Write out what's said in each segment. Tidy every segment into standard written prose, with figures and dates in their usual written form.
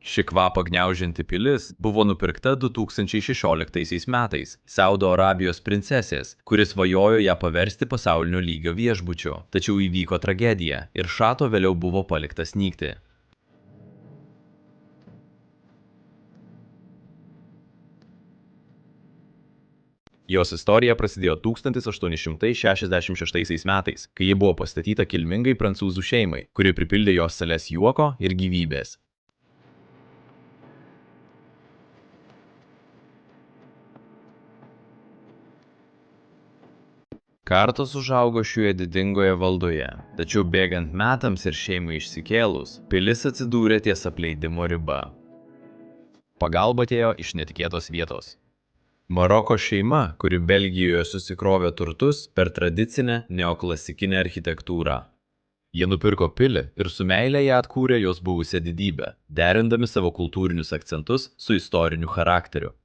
Ši kvapą gniaužianti pilis buvo nupirkta 2016 metais Saudo Arabijos princesės, kuris svajojo ją paversti pasaulinio lygio viešbučiu, tačiau įvyko tragedija ir Šato vėliau buvo paliktas nykti. Jos istorija prasidėjo 1866 metais, kai ji buvo pastatyta kilmingai prancūzų šeimai, kuri pripildė jos sales juoko ir gyvybės. Kartos užaugo šioje didingoje valdoje, tačiau bėgant metams ir šeimai išsikėlus, pilis atsidūrė ties apleidimo riba. Pagalba atėjo iš netikėtos vietos. Maroko šeima, kuri Belgijoje susikrovė turtus per tradicinę neoklasikinę architektūrą. Jie nupirko pilį ir su meile ją atkūrė jos buvusią didybę, derindami savo kultūrinius akcentus su istoriniu charakteriu.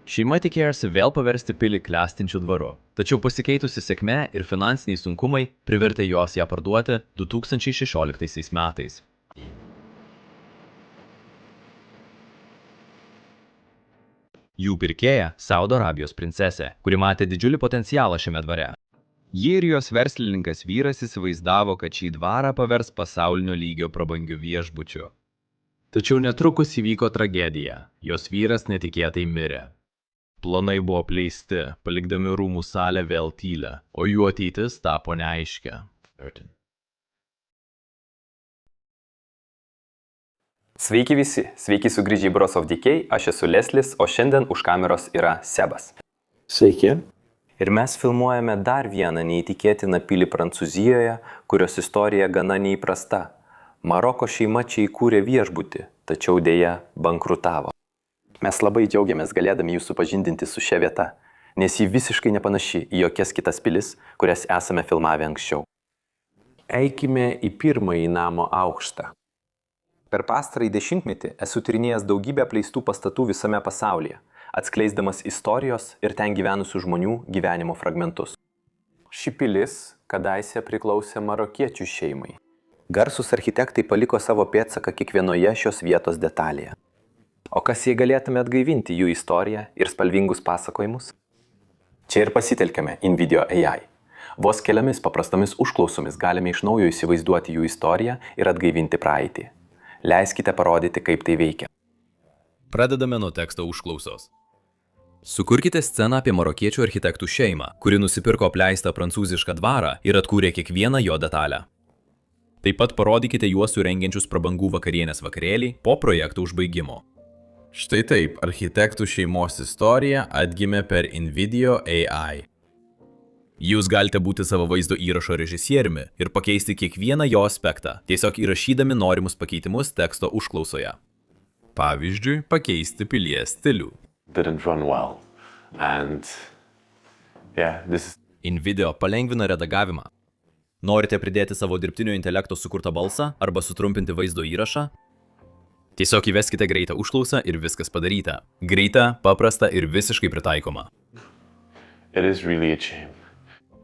Šeima tikėjosi vėl paversti pilį klestinčiu dvaru, tačiau pasikeitusi sėkmė ir finansiniai sunkumai privertė jos ją parduoti 2016 metais. Jų pirkėja Saudo Arabijos princesė, kuri matė didžiulį potencialą šiame dvare. Ji ir jos verslininkas vyras įsivaizdavo, kad šį dvarą pavers pasaulinio lygio prabangiu viešbučiu. Tačiau netrukus įvyko tragedija. Jos vyras netikėtai mirė. Planai buvo apleisti, palikdami rūmų salę vėl tylę, o jų ateitis tapo neaiškia. Sveiki visi, sveiki sugrįžę į Bros of Decay, aš esu Leslis, o šiandien už kameros yra Sebas. Sveiki. Ir mes filmuojame dar vieną neįtikėtiną pilį Prancūzijoje, kurios istorija gana neįprasta. Maroko šeima čia įkūrė viešbutį, tačiau dėja bankrutavo. Mes labai džiaugiamės galėdami jūs supažindinti su šia vieta, nes ji visiškai nepanaši į jokias kitas pilis, kurias esame filmavę anksčiau. Eikime į pirmąjį namo aukštą. Per pastarąjį dešimtmetį esu tyrinėjęs daugybę apleistų pastatų visame pasaulyje, atskleisdamas istorijos ir ten gyvenusių žmonių gyvenimo fragmentus. Ši pilis kadaise priklausė marokiečių šeimai. Garsūs architektai paliko savo pėdsaką kiekvienoje šios vietos detalėje. O kas jei galėtume atgaivinti jų istoriją ir spalvingus pasakojimus? Čia ir pasitelkėme InVideo AI. Vos keliomis paprastomis užklausomis galime iš naujo įsivaizduoti jų istoriją ir atgaivinti praeitį. Leiskite parodyti, kaip tai veikia. Pradedame nuo teksto užklausos. Sukurkite sceną apie marokiečių architektų šeimą, kuri nusipirko apleistą prancūzišką dvarą ir atkūrė kiekvieną jo detalę. Taip pat parodykite juos surengiančius prabangų vakarienės vakarėlį po projekto užbaigimo. Štai taip architektų šeimos istorija atgimė per InVideo AI. Jūs galite būti savo vaizdo įrašo režisieriumi ir pakeisti kiekvieną jo aspektą, tiesiog įrašydami norimus pakeitimus teksto užklausoje. Pavyzdžiui, pakeisti pilies stilių. InVideo palengvina redagavimą. Norite pridėti savo dirbtinio intelekto sukurtą balsą arba sutrumpinti vaizdo įrašą? Tiesiog įveskite greitą užklausą ir viskas padaryta. Greita, paprasta ir visiškai pritaikoma.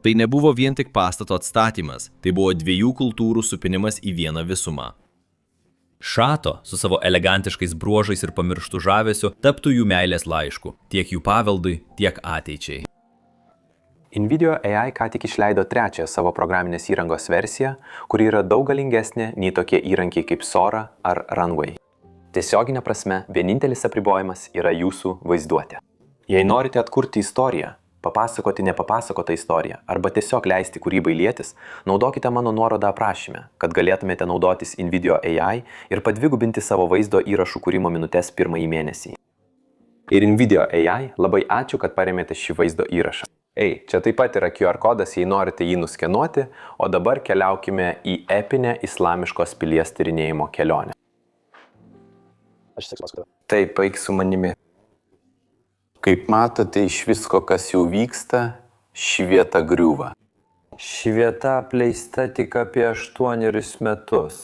Tai nebuvo vien tik pastato atstatymas, tai buvo dviejų kultūrų supinimas į vieną visumą. Šato su savo elegantiškais bruožais ir pamirštų žavesiu taptų jų meilės laišku, tiek jų paveldui, tiek ateičiai. InVideo AI ką tik išleido trečią savo programinės įrangos versiją, kuri yra daug galingesnė nei tokie įrankiai kaip Sora ar Runway. Tiesioginė prasme, vienintelis apribojimas yra jūsų vaizduotė. Jei norite atkurti istoriją, papasakoti nepapasakotą istoriją arba tiesiog leisti kūrybai lietis, naudokite mano nuorodą aprašyme, kad galėtumėte naudotis InVideo AI ir padvigubinti savo vaizdo įrašų kūrimo minutes pirmąjį mėnesį. Ir InVideo AI labai ačiū, kad paremėte šį vaizdo įrašą. Čia taip pat yra QR kodas, jei norite jį nuskenuoti, o dabar keliaukime į epinę islamiškos pilies tyrinėjimo kelionę. Taip, eik su manimi. Kaip matote, iš visko, kas jau vyksta, ši vieta griūva. Ši vieta apleista tik apie 8 metus,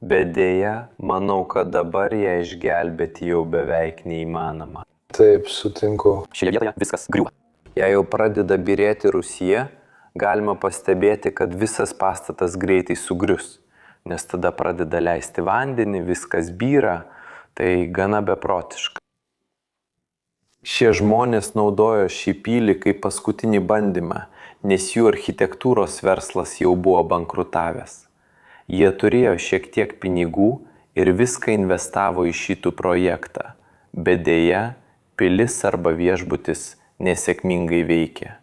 bet dėja, manau, kad dabar ją išgelbėti jau beveik neįmanoma. Taip, sutinku. Šioje vietoje viskas griūva. Jei jau pradeda byrėti Rusija, galima pastebėti, kad visas pastatas greitai sugrius, nes tada pradeda leisti vandenį, viskas byra, Tai gana beprotiška. Šie žmonės naudojo šį pilį kaip paskutinį bandymą, nes jų architektūros verslas jau buvo bankrutavęs. Jie turėjo šiek tiek pinigų ir viską investavo į šitų projektą, bet dėja, pilis arba viešbutis nesėkmingai veikė.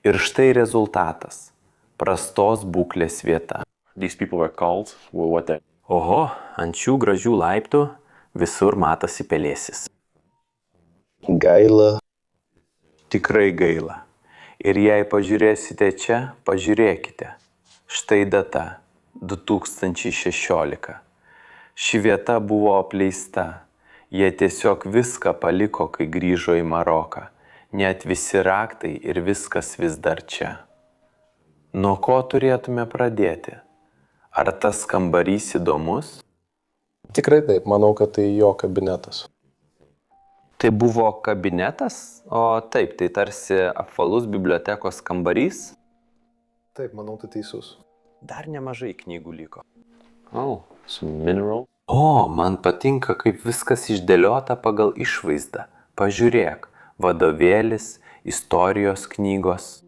Ir štai rezultatas – prastos būklės vieta. Oho, ant šių gražių laiptų visur matosi pelėsis. Gaila. Tikrai gaila. Ir jei pažiūrėsite čia, pažiūrėkite. Štai data – 2016. Ši vieta buvo apleista. Jie tiesiog viską paliko, kai grįžo į Maroką. Net visi raktai ir viskas vis dar čia. Nuo ko turėtume pradėti? Ar tas kambarys įdomus? Tikrai taip, manau, kad tai jo kabinetas. Tai buvo kabinetas, o taip, tai tarsi apvalus bibliotekos kambarys. Taip, manau, tai teisus. Dar nemažai knygų liko. O, man patinka, kaip viskas išdėliota pagal išvaizdą. Pažiūrėk, vadovėlis, istorijos knygos.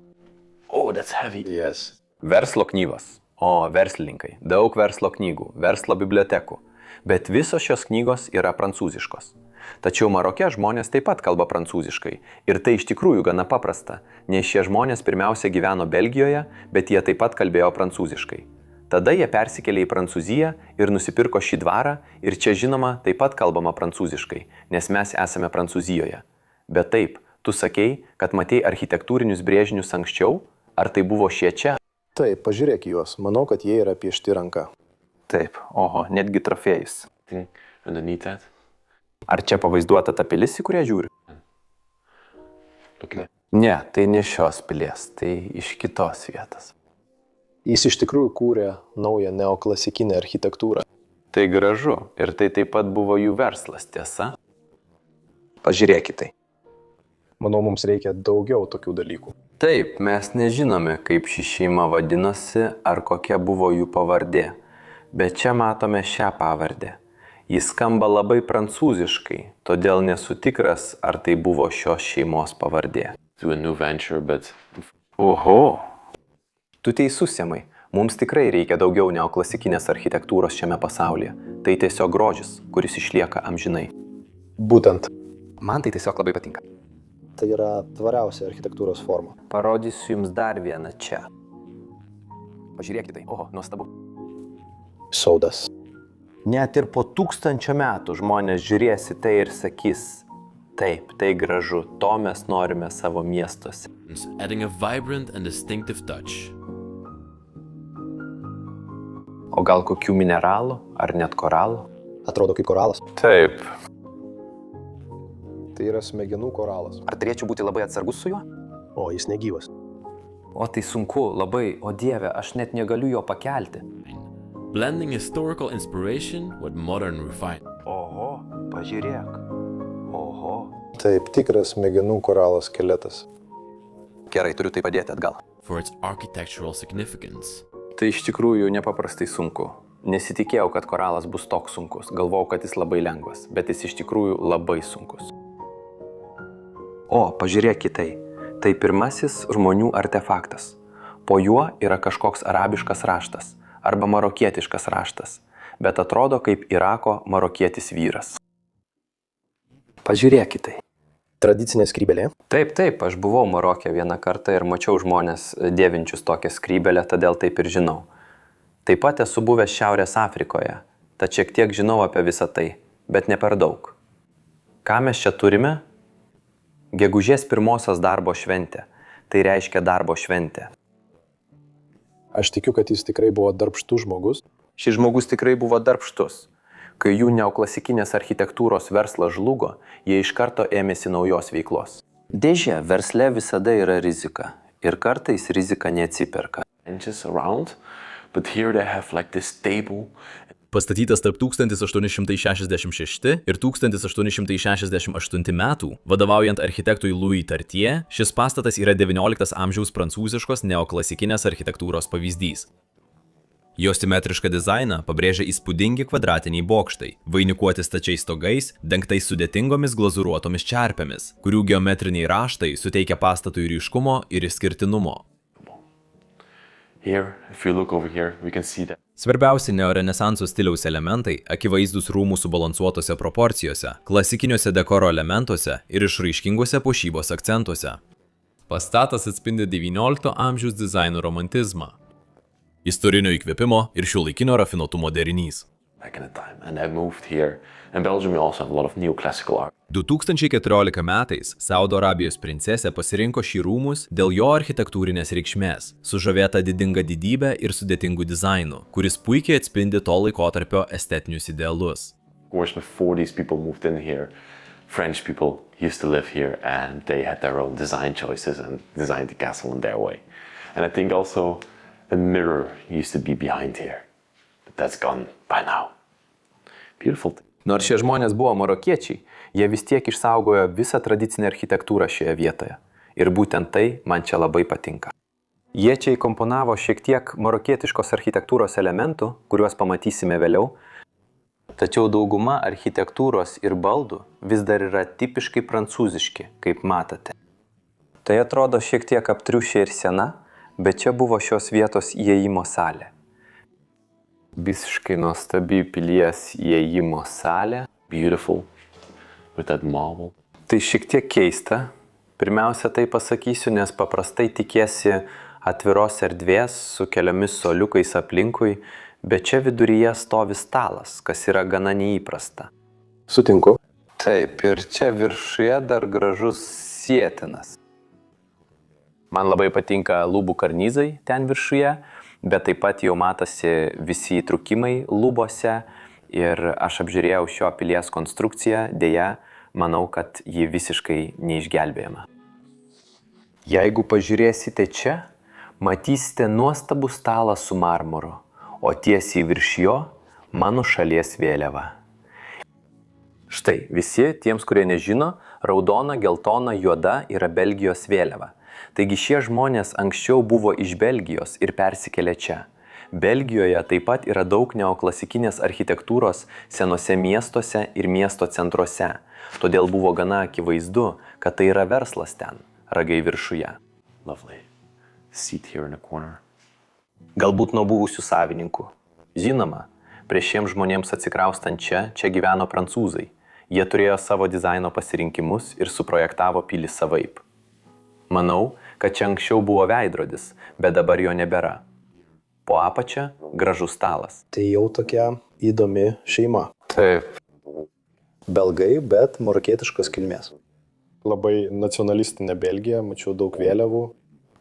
Yes. Verslo knygos. O, verslininkai. Daug verslo knygų, verslo bibliotekų. Bet visos šios knygos yra prancūziškos. Tačiau Maroke žmonės taip pat kalba prancūziškai. Ir tai iš tikrųjų gana paprasta, nes šie žmonės pirmiausia gyveno Belgijoje, bet jie taip pat kalbėjo prancūziškai. Tada jie persikėlė į Prancūziją ir nusipirko šį dvarą ir čia žinoma taip pat kalbama prancūziškai, nes mes esame Prancūzijoje. Bet taip, tu sakei, kad matei architektūrinius brėžinius anksčiau, ar tai buvo šie čia? Taip, pažiūrėk į juos. Manau, kad jie yra piešti ranka. Taip, oho, netgi trofėjus. Ar čia pavaizduota ta pilis, į kurią žiūri? Ne, tai ne šios pilies, tai iš kitos vietos. Jis iš tikrųjų kūrė naują neoklasikinę architektūrą. Tai gražu ir tai taip pat buvo jų verslas, tiesa? Pažiūrėkite. Manau, mums reikia daugiau tokių dalykų. Taip, mes nežinome, kaip ši šeima vadinosi ar kokia buvo jų pavardė, bet čia matome šią pavardę. Jis skamba labai prancūziškai, todėl nesu tikras, ar tai buvo šios šeimos pavardė. Oho! Tu teisus, Semai. Mums tikrai reikia daugiau neoklasikinės architektūros šiame pasaulyje. Tai tiesiog grožis, kuris išlieka amžinai. Būtent. Man tai tiesiog labai patinka. Tai yra tvariausia architektūros forma. Parodysiu jums dar vieną čia. Pažiūrėkite tai. Oho, nuostabu. Sodas. Net ir po 1000 metų žmonės žiūrės į tai ir sakys, taip, tai gražu, to mes norime savo miestuose. Adding a vibrant and distinctive touch. O gal kokių mineralų ar net koralų? Atrodo kaip koralas. Taip. Tai yra smegenų koralas. Ar turėčiau būti labai atsargus su juo? O, jis negyvas. O tai sunku, labai, o Dieve, aš net negaliu jo pakelti. Blending historical inspiration with modern refinement. Oho, pažiūrėk. Oho. Taip, tikras smegenų koralo skeletas. Gerai, turiu tai padėti atgal. For its architectural significance. Tai iš tikrųjų nepaprastai sunku. Nesitikėjau, kad koralas bus toks sunkus. Galvojau, kad jis labai lengvas, bet jis iš tikrųjų labai sunkus. O, pažiūrėk į tai. Tai pirmasis žmonių artefaktas. Po juo yra kažkoks arabiškas raštas arba marokietiškas raštas, bet atrodo kaip Irako marokietis vyras. Pažiūrėk į tai. Tradicinė skrybelė. Taip, aš buvau Maroke vieną kartą ir mačiau žmonės dėvinčius tokią skrybelę, todėl taip ir žinau. Taip pat esu buvęs Šiaurės Afrikoje, tad šiek tiek žinau apie visą tai, bet ne per daug. Ką mes čia turime? Gegužės 1 darbo šventė. Tai reiškia darbo šventė. Aš tikiu, kad jis tikrai buvo darbštus žmogus. Šis žmogus tikrai buvo darbštus. Kai jų neoklasikinės architektūros verslas žlugo, jie iš karto ėmėsi naujos veiklos. Dėžė, versle visada yra rizika. Ir kartais rizika neatsiperka. Pastatytas tarp 1866 ir 1868 metų, vadovaujant architektui Louis Tartier, šis pastatas yra XIX amžiaus prancūziškos neoklasikinės architektūros pavyzdys. Jo simetrišką dizainą pabrėžia įspūdingi kvadratiniai bokštai, vainikuoti stačiais stogais, dengtais sudėtingomis glazūruotomis čerpėmis, kurių geometriniai raštai suteikia pastatui ryškumo ir išskirtinumo. Here, if you look over here, we can see that. Svarbiausi neorenesanso stiliaus elementai akivaizdūs rūmų subalansuotose proporcijose, klasikiniuose dekoro elementuose ir išraiškinguose puošybos akcentuose. Pastatas atspindi XIX amžiaus dizaino romantizmą. Istorinio įkvėpimo ir šiuolaikinio rafinuotumo derinys. Back in the time, and I moved here. In Belgium, we also have a lot of neoclassical art. 2014 metais Saudo Arabijos princesė pasirinko šį rūmus dėl jo architektūrinės reikšmės, sužavėta didinga didybė ir sudėtingų dizainų, kuris puikiai atspindi to laikotarpio estetinius idealus. Of course, before these people moved in here, French people used to live here and they had their own design choices and designed the castle in their way. And I think also a mirror used to be behind here, but that's gone by now. Beautiful. Nors šie žmonės buvo marokiečiai, jie vis tiek išsaugojo visą tradicinę architektūrą šioje vietoje. Ir būtent tai man čia labai patinka. Jie čia įkomponavo šiek tiek marokietiškos architektūros elementų, kuriuos pamatysime vėliau, tačiau dauguma architektūros ir baldų vis dar yra tipiškai prancūziški, kaip matote. Tai atrodo šiek tiek aptriušė ir sena, bet čia buvo šios vietos įėjimo salė. Visiškai nuostabi pilies įėjimo salė. Beautiful, with that marble. Tai šiek tiek keista. Pirmiausia, tai pasakysiu, nes paprastai tikiesi atviros erdvės su keliomis suoliukais aplinkui, bet čia viduryje stovi stalas, kas yra gana neįprasta. Sutinku. Taip, ir čia viršuje dar gražus sietinas. Man labai patinka lubų karnizai ten viršuje, bet taip pat jau matosi visi įtrūkimai lubose ir aš apžiūrėjau šio pilies konstrukciją, dėja, manau, kad ji visiškai neišgelbėjama. Jeigu pažiūrėsite čia, matysite nuostabų stalą su marmuru, o tiesiai virš jo mano šalies vėliava. Štai, visi tiems, kurie nežino, raudona, geltona, juoda yra Belgijos vėliava. Taigi šie žmonės anksčiau buvo iš Belgijos ir persikėlė čia. Belgijoje taip pat yra daug neoklasikinės architektūros senose miestuose ir miesto centruose. Todėl buvo gana akivaizdu, kad tai yra verslas ten, ragai viršuje. Lovely. Seat here in the corner. Galbūt nuo buvusių savininkų. Žinoma, prieš šiems žmonėms atsikraustant čia gyveno prancūzai. Jie turėjo savo dizaino pasirinkimus ir suprojektavo pilį savaip. Manau, kad čia anksčiau buvo veidrodis, bet dabar jo nebėra. Po apačia gražus stalas. Tai jau tokia įdomi šeima. Taip. Belgai, bet marokietiškos kilmės. Labai nacionalistinė Belgija, mačiau daug vėliavų.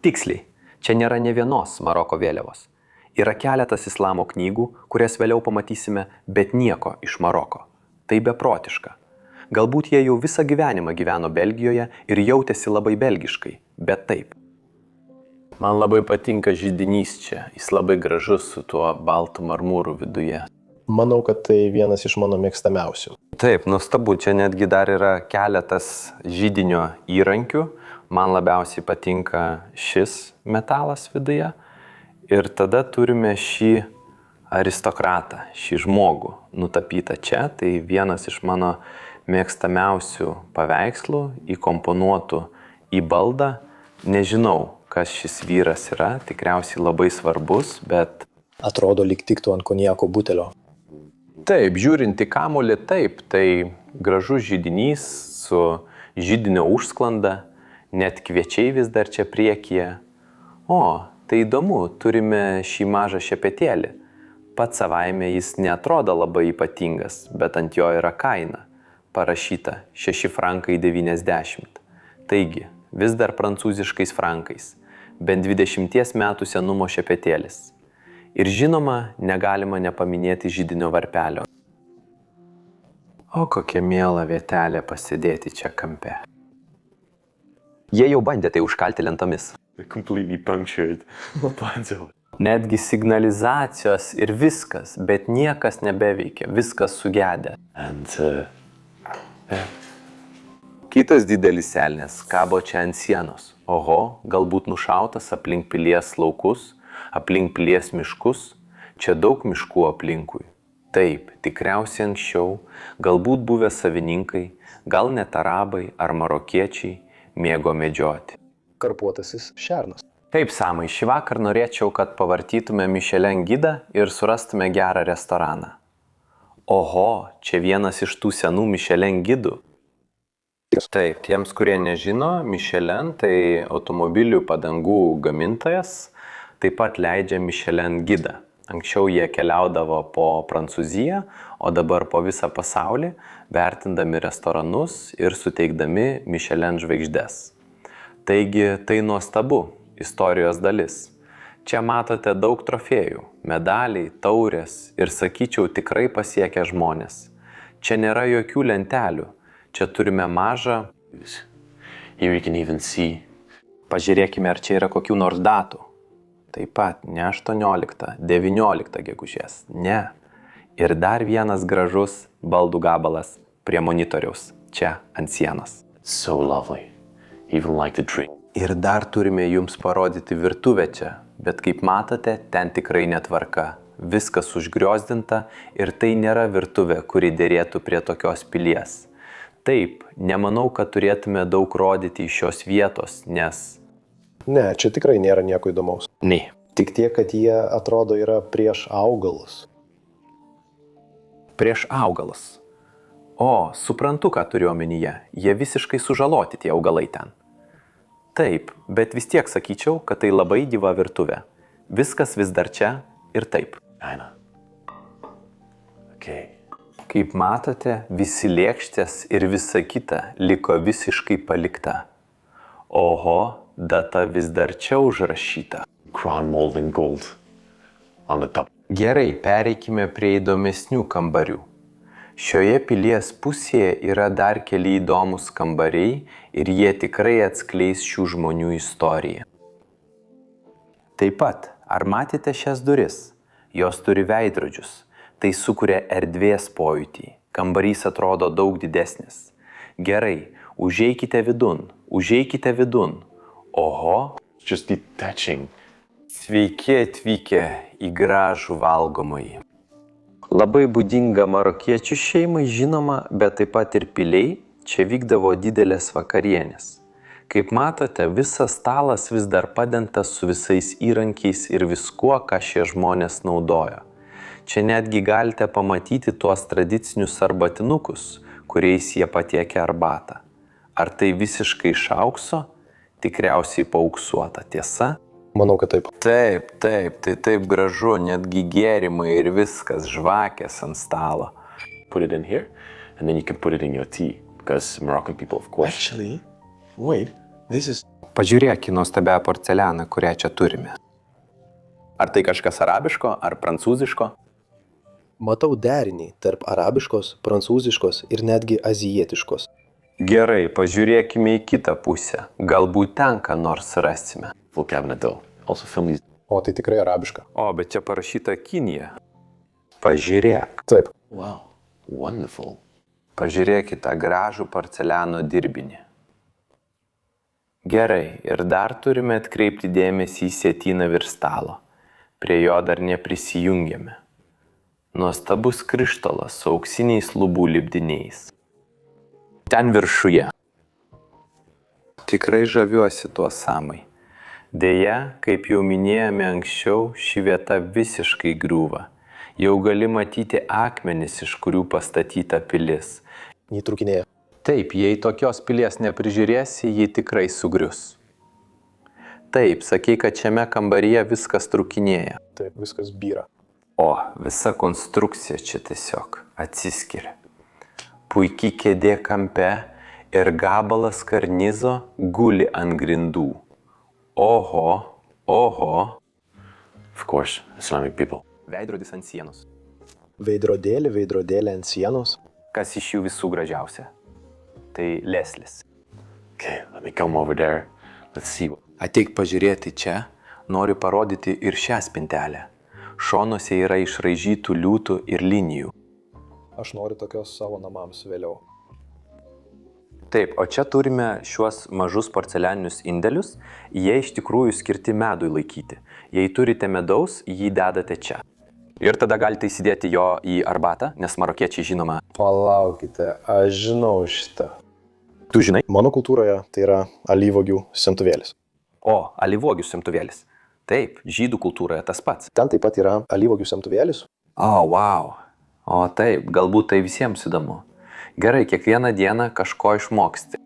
Tiksliai, čia nėra ne vienos Maroko vėliavos. Yra keletas islamo knygų, kurias vėliau pamatysime, bet nieko iš Maroko. Tai beprotiška. Galbūt jie jau visą gyvenimą gyveno Belgijoje ir jautėsi labai belgiškai, bet taip. Man labai patinka židinys čia, jis labai gražus su tuo baltu marmūru viduje. Manau, kad tai vienas iš mano mėgstamiausių. Taip, nuostabu, čia netgi dar yra keletas židinio įrankių. Man labiausiai patinka šis metalas viduje. Ir tada turime šį aristokratą, šį žmogų nutapytą čia. Tai vienas iš mano mėgstamiausių paveikslų, įkomponuotų į baldą. Nežinau, kas šis vyras yra, tikriausiai labai svarbus, bet... Atrodo, lyg tiktų ant konjako butelio. Taip, žiūrint į kamuolį, taip, tai gražus židinys su židinio užsklanda, net kviečiai vis dar čia priekyje. O, tai įdomu, turime šį mažą šepetėlį. Pats savaime jis neatrodo labai ypatingas, bet ant jo yra kaina. Parašyta 6 frankai 90. Taigi, vis dar prancūziškais frankais, bent 20 metų senumo šepetėlis. Ir žinoma, negalima nepaminėti židinio varpelio. O kokia miela vietelė pasėdėti čia kampe. Jie jau bandė tai užkalti lentomis. Completely punctured. Netgi signalizacijos ir viskas, bet niekas nebeveikia, viskas sugedę. Kitas didelis elnias kabo čia ant sienos. Oho, galbūt nušautas aplink pilies laukus, aplink pilies miškus. Čia daug miškų aplinkui. Taip, tikriausiai anksčiau, galbūt buvę savininkai, gal net arabai ar marokiečiai mėgo medžioti. Karpuotasis šernas. Taip, Samai, šį vakar norėčiau, kad pavartytume Michelin gidą ir surastume gerą restoraną. Oho, čia vienas iš tų senų Michelin gidų. Taip, tiems, kurie nežino, Michelin tai automobilių padangų gamintojas, taip pat leidžia Michelin gidą. Anksčiau jie keliaudavo po Prancūziją, o dabar po visą pasaulį, vertindami restoranus ir suteikdami Michelin žvaigždes. Taigi, tai nuostabu, istorijos dalis. Čia matote daug trofėjų, medaliai, taurės ir, sakyčiau, tikrai pasiekę žmonės. Čia nėra jokių lentelių, čia turime mažą. Here you can even see. Pažiūrėkime, ar čia yra kokių nors datų. Taip pat ne 18, 19 gegužės, ne. Ir dar vienas gražus baldų gabalas prie monitoriaus, čia ant sienos. So lovely. Even like the drink. Ir dar turime jums parodyti virtuvę čia, bet kaip matote, ten tikrai netvarka. Viskas užgriozdinta ir tai nėra virtuvė, kuri dėrėtų prie tokios pilies. Taip, nemanau, kad turėtume daug rodyti iš šios vietos, nes... Ne, čia tikrai nėra nieko įdomaus. Ne. Tik tiek, kad jie atrodo yra prieš augalus. Prieš augalus. O, suprantu, ką turiu omenyje. Jie visiškai sužaloti tie augalai ten. Taip, bet vis tiek sakyčiau, kad tai labai gyva virtuvė. Viskas vis dar čia ir taip. Aina. Okay. Kaip matote, visi lėkštės ir visa kita liko visiškai palikta. Oho, data vis dar čia užrašyta. Crown mold in gold on the top. Gerai, pereikime prie įdomesnių kambarių. Šioje pilies pusėje yra dar keli įdomus kambariai ir jie tikrai atskleis šių žmonių istoriją. Taip pat, ar matėte šias duris? Jos turi veidrodžius. Tai sukuria erdvės pojūtį. Kambarys atrodo daug didesnis. Gerai, užeikite vidun, užeikite vidun. Oho. Just detaching. Sveiki atvykę į gražų valgomąjį. Labai būdinga marokiečių šeimai žinoma, bet taip pat ir piliai, čia vykdavo didelės vakarienės. Kaip matote, visas stalas vis dar padengtas su visais įrankiais ir viskuo, ką šie žmonės naudojo. Čia netgi galite pamatyti tuos tradicinius arbatinukus, kuriais jie patiekia arbatą. Ar tai visiškai iš aukso? Tikriausiai paauksuota, tiesa? Manau, kad taip. Taip, tai taip gražu, netgi gėrimai ir viskas, žvakės ant stalo. Put it in here, and then you can put it in your tea, because Moroccan people, of course. Actually, wait, this is... Pažiūrėk į nuostabią porcelianą, kurią čia turime. Ar tai kažkas arabiško ar prancūziško? Matau derinį tarp arabiškos, prancūziškos ir netgi azijietiškos. Gerai, pažiūrėkime į kitą pusę. Galbūt ten ką nors rasime. Full cabinet though. Also film these. O, tai tikrai arabiška. O, bet čia parašyta Kinija. Pažiūrėk. Taip. Wow. Wonderful. Pažiūrėk į tą gražų porceliano dirbinį. Gerai, ir dar turime atkreipti dėmesį į sietyną virš stalo. Prie jo dar neprisijungėme. Nuostabus krištolas su auksiniais lubų lipdiniais. Ten viršuje. Tikrai žaviuosi tuo Samai. Deja, kaip jau minėjome anksčiau, ši vieta visiškai griūva. Jau gali matyti akmenis, iš kurių pastatyta pilis. Jį trukinėja. Taip, jei tokios pilies neprižiūrėsi, ji tikrai sugrius. Taip, sakei, kad šiame kambaryje viskas trukinėja. Taip, viskas byra. O, visa konstrukcija čia tiesiog atsiskiria. Puikiai kėdė kampe ir gabalas karnizo guli ant grindų. Oho, oho. Of course, Islamic people. Veidrodis ant sienos. Veidrodėlė ant sienos. Kas iš jų visų gražiausia? Tai Leslis. Okay, let me come over there. Let's see. Ateik pažiūrėti čia, noriu parodyti ir šią spintelę. Šonuose yra išraižytų liūtų ir linijų. Aš noriu tokios savo namams vėliau. Taip, o čia turime šiuos mažus porcelianinius indelius. Jie iš tikrųjų skirti medui laikyti. Jei turite medaus, jį dedate čia. Ir tada galite įsidėti jo į arbatą, nes marokiečiai žinoma. Palaukite, aš žinau šitą. Tu žinai? Mano kultūroje tai yra alyvuogių semtuvėlis. O, alyvuogių semtuvėlis. Taip, žydų kultūroje tas pats. Ten taip pat yra alyvuogių semtuvėlis. O, wow. O taip, galbūt tai visiems įdomu. Gerai, kiekvieną dieną kažko išmoksti.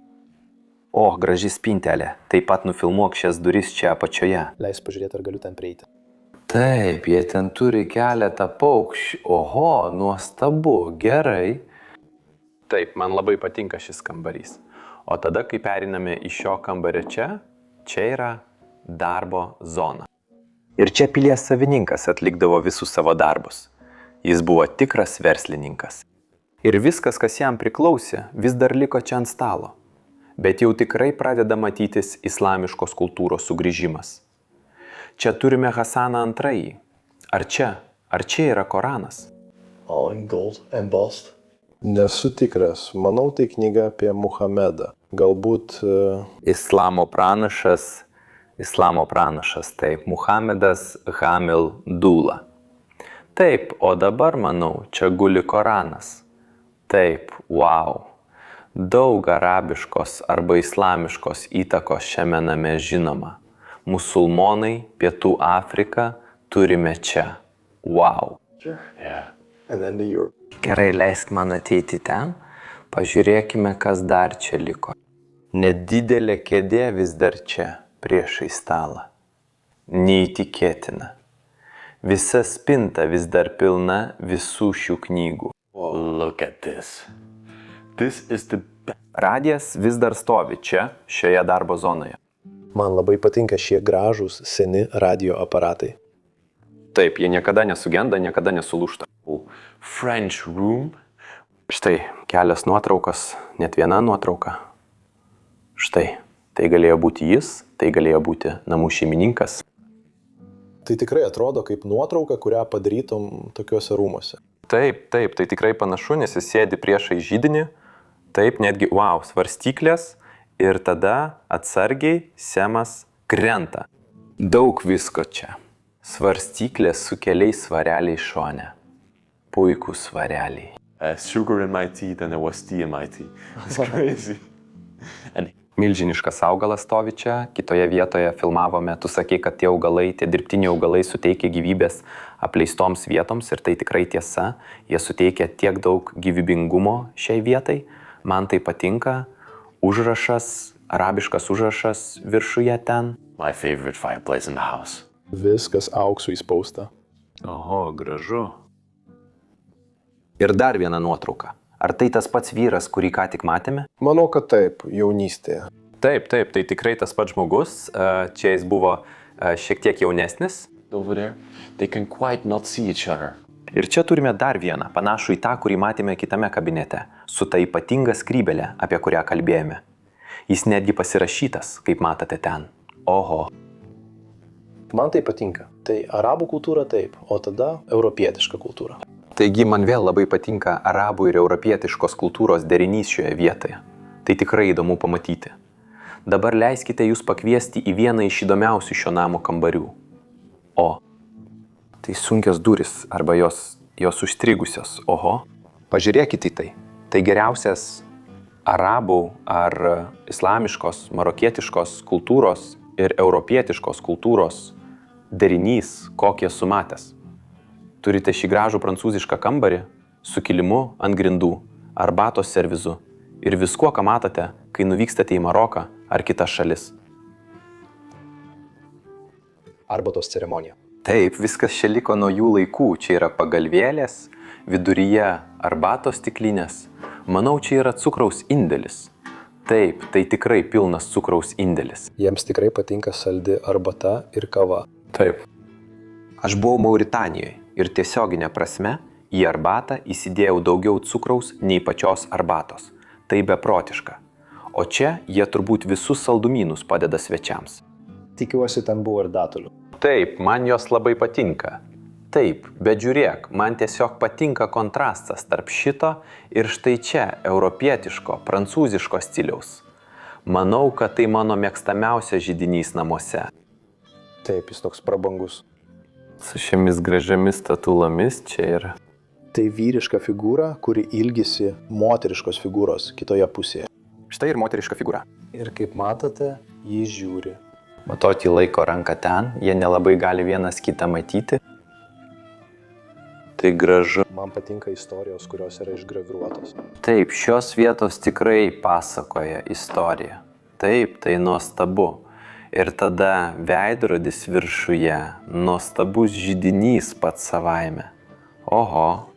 O, graži spintelė. Taip pat nufilmuok šias duris čia apačioje. Leis pažiūrėti, ar galiu ten prieiti. Taip, jie ten turi keletą paukščių. Oho, nuostabu, gerai. Taip, man labai patinka šis kambarys. O tada, kai periname iš šio kambario čia yra darbo zona. Ir čia pilies savininkas atlikdavo visus savo darbus. Jis buvo tikras verslininkas. Ir viskas, kas jam priklausė, vis dar liko čia ant stalo. Bet jau tikrai pradeda matytis islamiškos kultūros sugrįžimas. Čia turime Hasaną II. Ar čia yra Koranas? All in gold embossed. Nesu tikras. Manau, tai knyga apie Muhamedą. Galbūt... Islamo pranašas, taip, Muhamedas Hamil Dula. Taip, o dabar, manau, čia guli Koranas. Taip, wow. Daug arabiškos arba islamiškos įtakos šiame name žinoma. Musulmonai, Pietų Afrika turime čia. Wow. Yeah. And then the Europe. Gerai, leisk man ateiti ten. Pažiūrėkime, kas dar čia liko. Nedidelė kėdė vis dar čia, priešai stalą. Neįtikėtina. Visa spinta vis dar pilna visų šių knygų. Look at this. This is the best. Radijas vis dar stovi čia, šioje darbo zonoje. Man labai patinka šie gražūs, seni radio aparatai. Taip, jie niekada nesugenda, niekada nesulūžta. French room. Štai, kelios nuotraukos, net viena nuotrauka. Štai, tai galėjo būti jis, tai galėjo būti namų šeimininkas. Tai tikrai atrodo kaip nuotrauka, kurią padarytum tokiuose rūmuose. Taip, tai tikrai panašu, nes jis sėdi priešai židinį. Taip, netgi, wow, svarstyklės. Ir tada atsargiai Semas krenta. Daug visko čia. Svarstyklės su keliais svareliais šone. Puikūs svareliai. Sugar in my tea, then there was tea in my tea. It's crazy. And Milžiniškas augalas stovi čia, kitoje vietoje filmavome, tu sakei, kad tie augalai, tie dirbtiniai augalai suteikia gyvybės apleistoms vietoms ir tai tikrai tiesa. Jie suteikia tiek daug gyvybingumo šiai vietai. Man tai patinka. Užrašas, arabiškas užrašas viršuje ten. my favorite fireplace in the house. Viskas auksu įspausta. Oho, gražu. Ir dar viena nuotrauka. Ar tai tas pats vyras, kurį ką tik matėme? Manau, kad taip, jaunystėje. Taip, tai tikrai tas pats žmogus. Čia jis buvo šiek tiek jaunesnis. Over there, they can quite not see each other. Ir čia turime dar vieną, panašų į tą, kurį matėme kitame kabinete, su ta ypatinga skrybelė, apie kurią kalbėjome. Jis netgi pasirašytas, kaip matote ten. Oho. Man tai patinka. Tai arabų kultūra taip, o tada europietiška kultūra. Taigi man vėl labai patinka arabų ir europietiškos kultūros derinys šioje vietoje. Tai tikrai įdomu pamatyti. Dabar leiskite jūs pakviesti į vieną iš įdomiausių šio namo kambarių. O, tai sunkios durys arba jos užstrigusios. Oho, pažiūrėkite į tai. Tai geriausias arabų ar islamiškos, marokietiškos kultūros ir europietiškos kultūros derinys, kokį esu matęs. Turite šį gražų prancūzišką kambarį su kilimu ant grindų, arbatos servizu ir viskuo, ką matote, kai nuvykstate į Maroką ar kitas šalis. Arbatos ceremonija. Taip, viskas čia liko nuo jų laikų. Čia yra pagalvėlės, viduryje arbatos stiklinės. Manau, čia yra cukraus indėlis. Taip, tai tikrai pilnas cukraus indėlis. Jiems tikrai patinka saldi arbata ir kava. Taip. Aš buvau Mauritanijoje ir tiesioginė prasme į arbatą įsidėjau daugiau cukraus nei pačios arbatos. Tai beprotiška. O čia jie turbūt visus saldumynus padeda svečiams. Tikiuosi, ten buvo ir datulių. Taip, man jos labai patinka. Taip, bet žiūrėk, man tiesiog patinka kontrastas tarp šito ir štai čia europietiško, prancūziško stiliaus. Manau, kad tai mano mėgstamiausias židinys namuose. Taip, jis toks prabangus. Su šiomis gražiamis statulomis čia yra. Tai vyriška figūra, kuri ilgisi moteriškos figūros kitoje pusėje. Štai ir moteriška figūra. Ir kaip matote, jį žiūri. Matoti laiko ranką ten, jie nelabai gali vienas kitą matyti. Tai gražu. Man patinka istorijos, kurios yra išgraviruotos. Taip, šios vietos tikrai pasakoja istoriją. Taip, tai nuostabu. Ir tada veidrodis viršuje, nuostabus židinys pats savaime. Oho.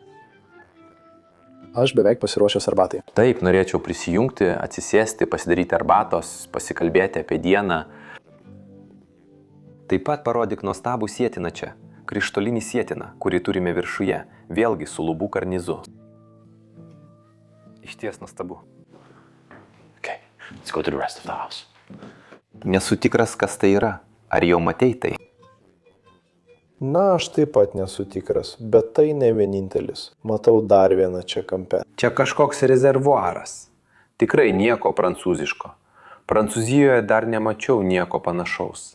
Aš beveik pasiruošęs arbatai. Taip, norėčiau prisijungti, atsisėsti, pasidaryti arbatos, pasikalbėti apie dieną. Taip pat parodyk nuostabų sietiną čia. Krištolinį sietiną, kurį turime viršuje, vėlgi su lubų karnizu. Išties nuostabu. Okay, let's go to the rest of the house. Nesu tikras, kas tai yra. Ar jau matei tai? Na, aš taip pat nesu tikras, bet tai ne vienintelis. Matau dar vieną čia kampe. Čia kažkoks rezervuaras. Tikrai nieko prancūziško. Prancūzijoje dar nemačiau nieko panašaus.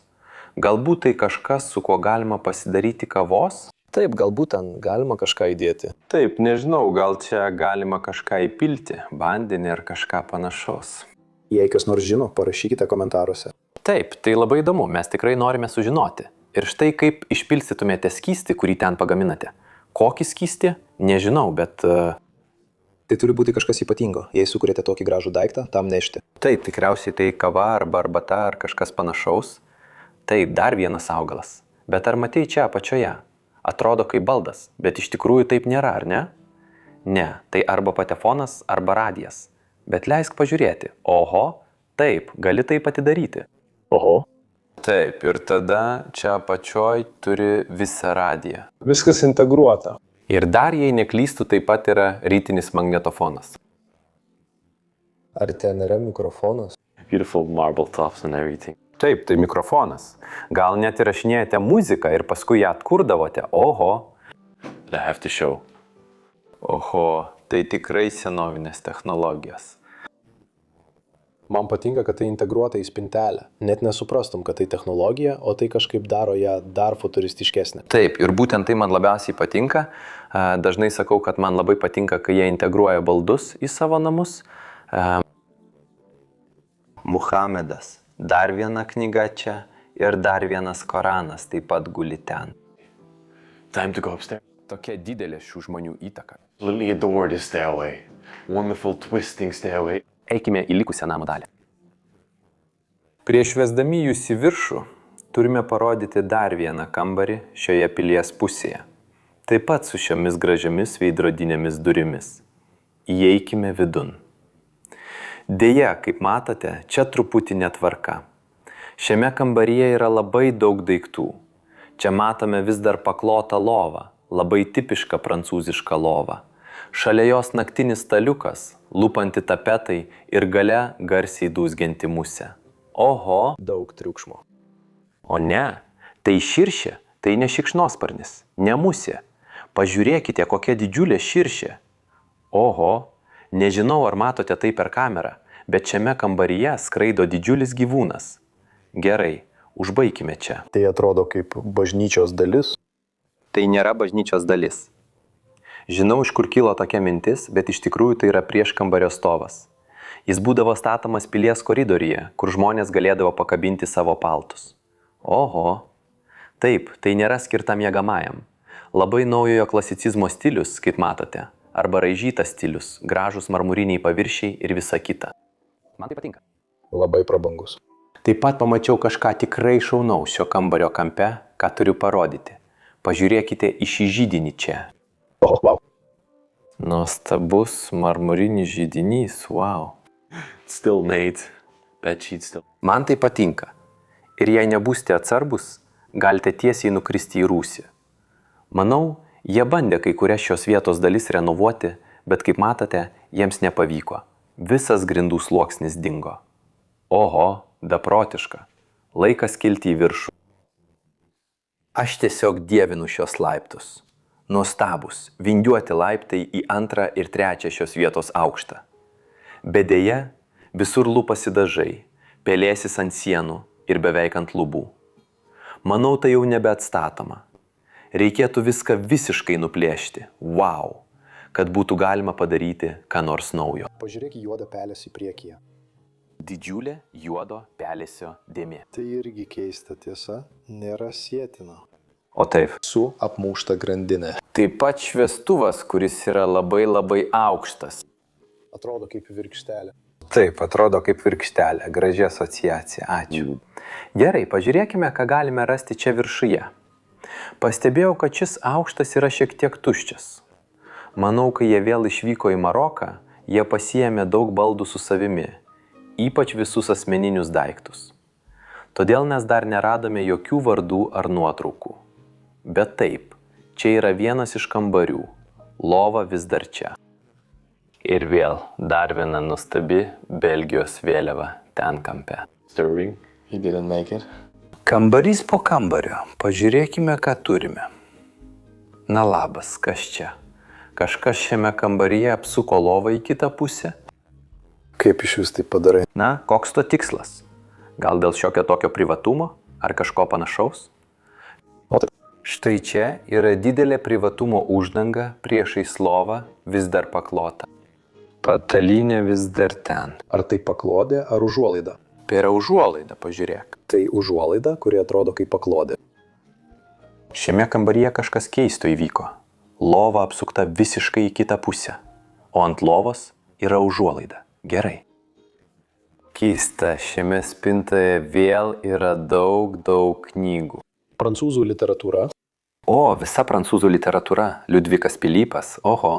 Galbūt tai kažkas, su kuo galima pasidaryti kavos? Taip, galbūt ten galima kažką įdėti. Taip, nežinau, gal čia galima kažką įpilti, vandenį ar kažką panašaus. Jei kas nors žino, parašykite komentaruose. Taip, tai labai įdomu, mes tikrai norime sužinoti. Ir štai kaip išpilstytumėte skystį, kurį ten pagaminate. Kokį skystį? Nežinau, bet... Tai turi būti kažkas ypatingo, jei sukūrėte tokį gražų daiktą, tam nešti. Taip, tikriausiai tai kava arba arbata ar kažkas panašaus. Taip, dar vienas augalas. Bet ar matei čia apačioje? Atrodo kaip baldas, bet iš tikrųjų taip nėra, ar ne? Ne, tai arba patefonas, arba radijas. Bet leisk pažiūrėti. Oho, taip, gali tai atidaryti. Oho. Taip, ir tada čia apačioj turi visą radiją. Viskas integruota. Ir dar, jei neklystų, taip pat yra rytinis magnetofonas. Ar ten yra mikrofonas? Beautiful marble tops and everything. Taip, tai mikrofonas. Gal net įrašinėjate muziką ir paskui ją atkurdavote. Oho. I have to show. Oho, tai tikrai senovinės technologijos. Man patinka, kad tai integruota į spintelę. Net nesuprastum, kad tai technologija, o tai kažkaip daro ją dar futuristiškesnę. Taip, ir būtent tai man labiausiai patinka. Dažnai sakau, kad man labai patinka, kai jie integruoja baldus į savo namus. Muhamedas. Dar viena knyga čia ir dar vienas Koranas taip pat guli ten. Time to go upstairs. Tokia didelė šių žmonių įtaka. Lily adored this stairway. Wonderful twisting stairway. Eikime į likusią namo dalį. Prieš vesdami jūs į viršų, turime parodyti dar vieną kambarį šioje pilies pusėje. Taip pat su šiomis gražiamis veidrodinėmis durimis. Įeikime vidun. Deja, kaip matote, čia truputį netvarka. Šiame kambaryje yra labai daug daiktų. Čia matome vis dar paklotą lovą, labai tipišką prancūzišką lovą. Šalia jos naktinis staliukas, lupanti tapetai ir gale garsiai dūzgianti musė. Oho, Daug triukšmo. o ne, tai širšė, tai ne šikšnosparnis, ne musė. Pažiūrėkite, kokia didžiulė širšė. Oho, nežinau, ar matote tai per kamerą, bet šiame kambaryje skraido didžiulis gyvūnas. Gerai, užbaikime čia. Tai atrodo kaip bažnyčios dalis. Tai nėra bažnyčios dalis. Žinau, iš kur kilo tokia mintis, bet iš tikrųjų tai yra prieškambario stovas. Jis būdavo statomas pilies koridoriuje, kur žmonės galėdavo pakabinti savo paltus. Oho. Taip, tai nėra skirta miegamajam. Labai naujojo klasicizmo stilius, kaip matote. Arba raižytas stilius, gražus marmuriniai paviršiai ir visa kita. Man tai patinka. Labai prabangus. Taip pat pamačiau kažką tikrai šaunaus šio kambario kampe, ką turiu parodyti. Pažiūrėkite į šį židinį čia. Oh, wow. Nuostabus marmurinis židinys, wow. Still made. Bed sheets still. Man tai patinka. Ir jei nebūsite atsargus, galite tiesiai nukristi į rūsį. Manau, jie bandė kai kurias šios vietos dalis renovuoti, bet kaip matote, jiems nepavyko. Visas grindų sluoksnis dingo. Oho, beprotiška. Laikas kilti į viršų. Aš tiesiog dievinu šios laiptus. Nuostabus, vingiuoti laiptai į 2 ir 3 šios vietos aukštą. Bet deja, visur lupasi dažai, pelėsis ant sienų ir beveik ant lubų. Manau, tai jau nebeatstatoma. Reikėtų viską visiškai nuplėšti. Wow! Kad būtų galima padaryti ką nors naujo. Pažiūrėk į juodą pelėsį priekyje. Didžiulė juodo pelėsio dėmė. Tai irgi keista tiesa, nėra sietina. O taip. Su apmušta grandinė. Taip pat šviestuvas, kuris yra labai aukštas. Atrodo kaip virkštelė. Taip, atrodo kaip virkštelė. Graži asociacija. Ačiū. Gerai, pažiūrėkime, ką galime rasti čia viršuje. Pastebėjau, kad šis aukštas yra šiek tiek tuščias. Manau, kai jie vėl išvyko į Maroką, jie pasiėmė daug baldų su savimi, ypač visus asmeninius daiktus. Todėl mes dar neradome jokių vardų ar nuotraukų. Bet taip, čia yra vienas iš kambarių. Lova vis dar čia. Ir vėl dar viena nuostabi Belgijos vėliava ten kampe. Disturbing. He didn't make it. Kambarys po kambario. Pažiūrėkime, ką turime. Na labas, kas čia? Kažkas šiame kambaryje apsuko lovą į kitą pusę? Kaip iš vis tai padarai? Na, koks to tikslas? Gal dėl šiokio tokio privatumo? Ar kažko panašaus? O taip. Štai čia yra didelė privatumo uždanga priešais lovą vis dar paklota. Patalynė vis dar ten. Ar tai paklodė ar užuolaida? Tai yra užuolaida, pažiūrėk. Tai užuolaida, kuri atrodo kaip paklodė. Šiame kambaryje kažkas keisto įvyko. Lova apsukta visiškai į kitą pusę, o ant lovos yra užuolaida. Gerai. Keista, šiame spintoje vėl yra daug knygų. Prancūzų literatūra. O, visa prancūzų literatūra. Liudvikas Pilypas. Oho.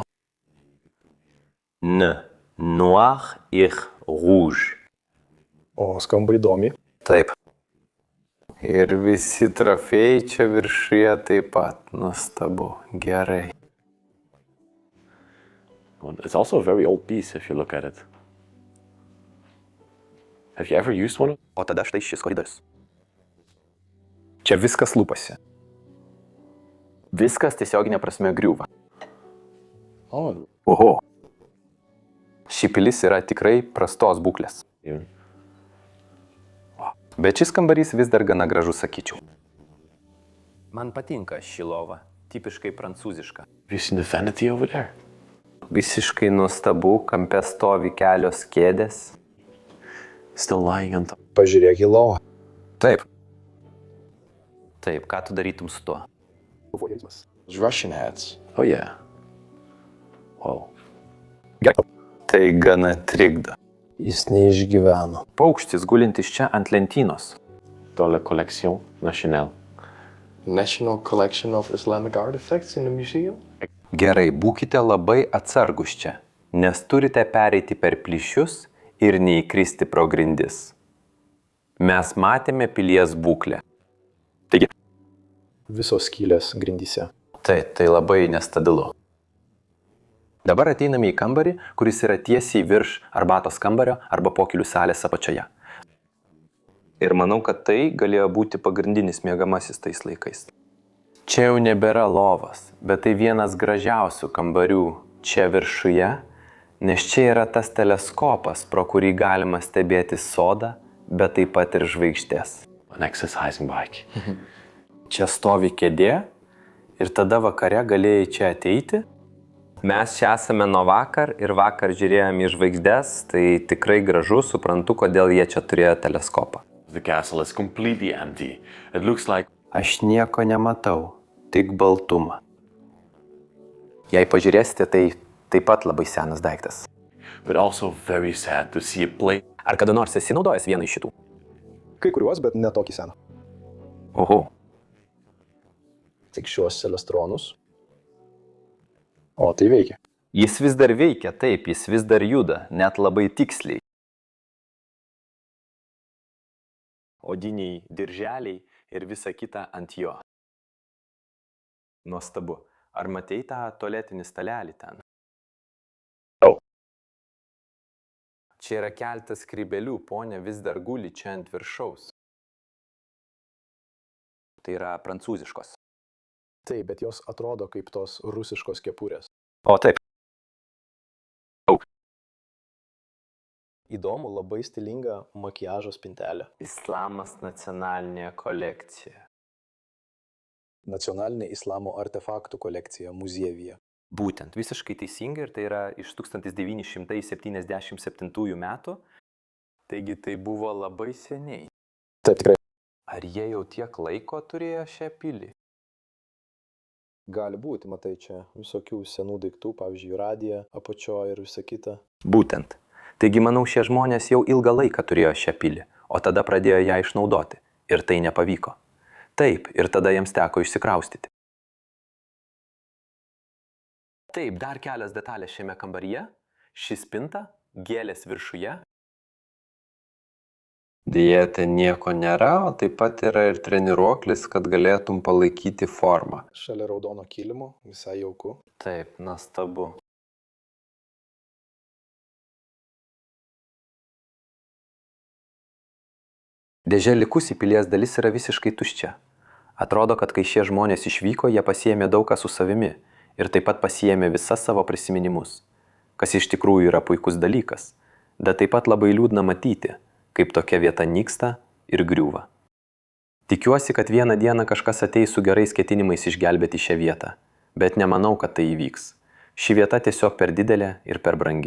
Noir ir rouge. O skamba įdomiai. Taip. Ir visi trofėjai čia viršuje taip pat. Nuostabu. Gerai. It's also a very old piece if you look at it. Have you ever used one? O tada štai šis koridorius. Čia viskas lūpasi. Viskas tiesioginė prasme griūva. Oh. Oho. Ši pilis yra tikrai prastos būklės. Even. Bet šis kambarys vis dar gana gražus, sakyčiau. Man patinka ši lova. Tipiškai prancūziška. Have you seen the vanity over there? Visiškai nuostabu, kampe stovi kelios kėdės. Still lying on top. Pažiūrėk į lovą. Taip. Taip, ką tu darytum su tuo? Russian hats. Oh yeah. Wow. Gerai. Tai gana trikdo. Jis neišgyveno. Paukštis gulintis čia ant lentynos. Dans la collection nationale. National Collection of Islamic Artifacts in the museum? Gerai, būkite labai atsargus čia, nes turite pereiti per plyšius ir neįkristi pro grindis. Mes matėme pilies būklę. Taigi. Visos skylės grindyse. Tai labai nestabilu. Dabar ateiname į kambarį, kuris yra tiesiai virš arbatos kambario arba pokylių salės apačioje. Ir manau, kad tai galėjo būti pagrindinis miegamasis tais laikais. Čia jau nebėra lovos, bet tai vienas gražiausių kambarių čia viršuje, nes čia yra tas teleskopas, pro kurį galima stebėti sodą, bet taip pat ir žvaigždės. An exercising bike. Čia stovi kėdė ir tada vakare galėjai čia ateiti. Mes čia esame nuo vakar ir vakar žiūrėjome į žvaigždės, tai tikrai gražu, suprantu, kodėl jie čia turėjo teleskopą. The castle is completely empty. It looks like... Aš nieko nematau, tik baltumą. Jei pažiūrėsite, tai taip pat labai senas daiktas. But also very sad to see a plate. Ar kada nors esi naudojęs vieną iš šitų? Kai kuriuos, bet ne tokį seną. Oho. Tik šiuos celestronus. O, tai veikia. Jis vis dar veikia, taip, jis vis dar juda, net labai tiksliai. Odiniai dirželiai ir visa kita ant jo. Nuostabu. Ar matei tą tualetinį stalelį ten? Čia yra keltas skrybelių, ponia vis dar guli čia ant viršaus. Tai yra prancūziškos. Taip, bet jos atrodo kaip tos rusiškos kepurės. O, taip. Įdomu, labai stilinga makiažo spintelė. Islamas nacionalinėje kolekcijoje. Nacionalinė islamo artefaktų kolekcija muziejuje. Būtent, visiškai teisingai, ir tai yra iš 1977 metų. Taigi tai buvo labai seniai. Taip, tikrai. Ar jie jau tiek laiko turėjo šią pilį? Gali būti, matai, čia visokių senų daiktų, pavyzdžiui, radija, apačioje ir visa kita. Būtent. Taigi, manau, šie žmonės jau ilgą laiką turėjo šią pilį, o tada pradėjo ją išnaudoti. Ir tai nepavyko. Taip, ir tada jiems teko išsikraustyti. Taip, dar kelias detalės šiame kambaryje. Ši spinta, gėlės viršuje. Deja, ten nieko nėra, o taip pat yra ir treniruoklis, kad galėtum palaikyti formą. Šalia raudono kilimo, visai jauku. Taip, nuostabu. Dėžė likusi pilies dalis yra visiškai tuščia. Atrodo, kad kai šie žmonės išvyko, jie pasiėmė daug ką su savimi ir taip pat pasiėmė visas savo prisiminimus, kas iš tikrųjų yra puikus dalykas, bet taip pat labai liūdna matyti, kaip tokia vieta nyksta ir griūva. Tikiuosi, kad vieną dieną kažkas ateis su gerais ketinimais išgelbėti šią vietą, bet nemanau, kad tai įvyks. Ši vieta tiesiog per didelė ir per brangi.